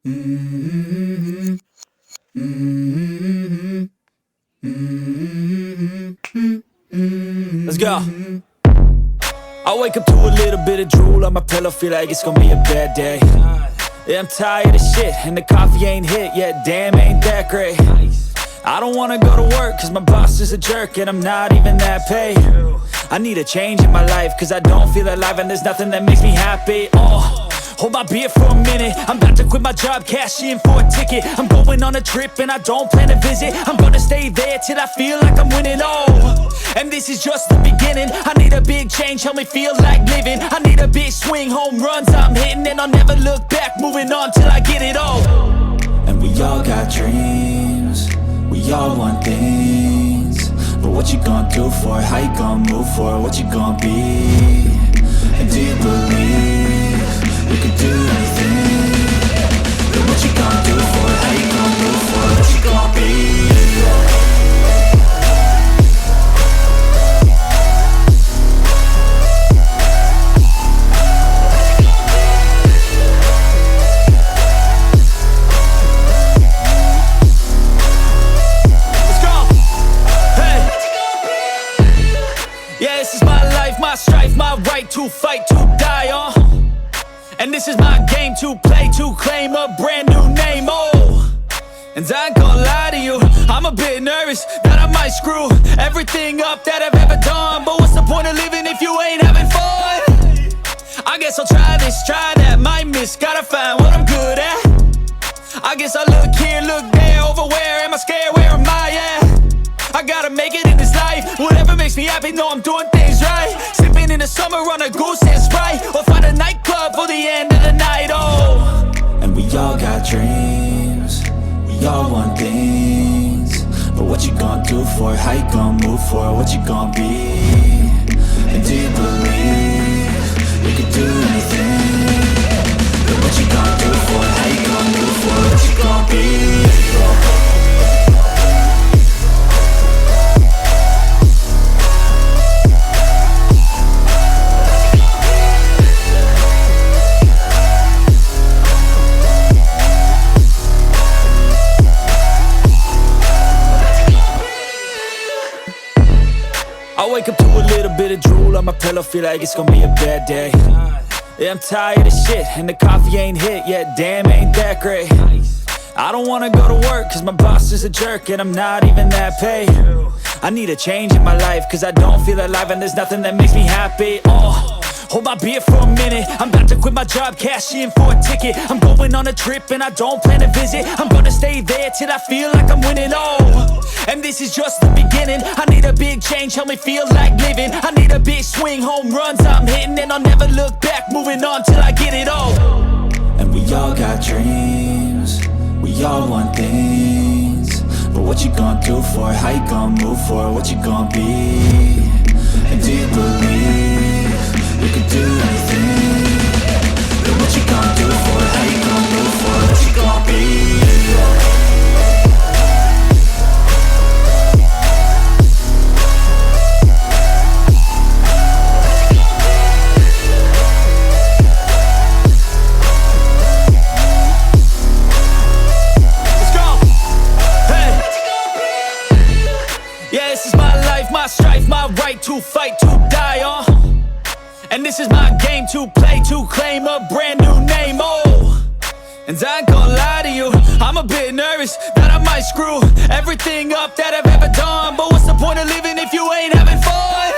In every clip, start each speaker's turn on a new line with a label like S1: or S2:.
S1: Mm-hmm. Mm-hmm. Mm-hmm. Let's go. I wake up to a little bit of drool on my pillow, feel like it's gonna be a bad day. Yeah, I'm tired of shit, and the coffee ain't hit yet, damn, ain't that great. I don't wanna go to work, cause my boss is a jerk, and I'm not even that paid. I need a change in my life, cause I don't feel alive, and there's nothing that makes me happy. Hold my beer for a minute, I'm about to quit my job, cash in for a ticket. I'm going on a trip and I don't plan to visit. I'm gonna stay there till I feel like I'm winning, and this is just the beginning. I need a big change, help me feel like living. I need a big swing, home runs I'm hitting, and I'll never look back, moving on till I get it all. And we all got dreams, we all want things, but what you gonna do for it? How you gonna move for it? What you gonna be? And do you believe you can do anything? But what you gonna do for it? How you gonna move for it? What you gonna be? Yeah, this is my life, my strife, my right to fight, to die on. And this is my game to play, to claim a brand new name, And I ain't gonna lie to you, I'm a bit nervous that I might screw everything up that I've ever done. But what's the point of living if you ain't having fun? I guess I'll try this, try that, might miss, gotta find what I'm good at. I guess I look here, look there, over where am I scared, where am I at? I gotta make it in this life, whatever makes me happy, know I'm doing things right. Sipping in the summer on a goose and Sprite, or find a nightclub for the end of the night, And we all got dreams, we all want things, but what you gonna do for it? How you gonna move for it? What you gonna be? And do you believe you can do anything? But what you gonna do for it? How you gonna move for it? What you gonna be? I wake up to a little bit of drool on my pillow, feel like it's gonna be a bad day. Yeah, I'm tired of shit, and the coffee ain't hit yet, damn, ain't that great. I don't wanna go to work, cause my boss is a jerk, and I'm not even that paid. I need a change in my life, cause I don't feel alive, and there's nothing that makes me happy. Hold my beer for a minute, I'm about to quit my job, cash in for a ticket. I'm going on a trip and I don't plan to visit. I'm gonna stay there till I feel like I'm winning, and this is just the beginning. I need a big change, help me feel like living. I need a big swing, home runs I'm hitting, and I'll never look back, moving on till I get it all. And we all got dreams, we all want things, but what you gonna do for it? How you gonna move for it? What you gonna be? And do you believe you can do anything? But what you gonna do for it? How you gonna move for it? What you gonna be? My strife, my right to fight, to die on. And this is my game to play, to claim a brand new name, And I ain't gonna lie to you, I'm a bit nervous that I might screw everything up that I've ever done. But what's the point of living if you ain't having fun?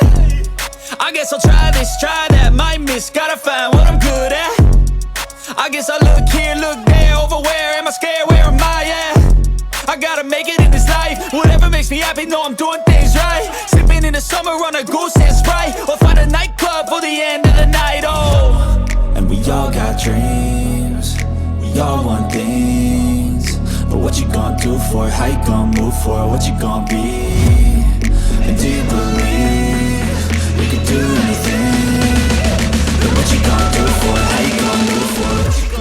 S1: I guess I'll try this, try that, might miss, gotta find what I'm good at. I guess I look here, look there, over where am I scared, where am I at? I gotta make it in this life, whatever makes me happy, know I'm doing things right. Sipping in the summer on a goose and Sprite, or find a nightclub for the end of the night, And we all got dreams, we all want things, but what you gonna do for it? How you gonna move for it? What you gonna be? And do you believe you can do anything? But what you gonna do for it? How you gonna move for it?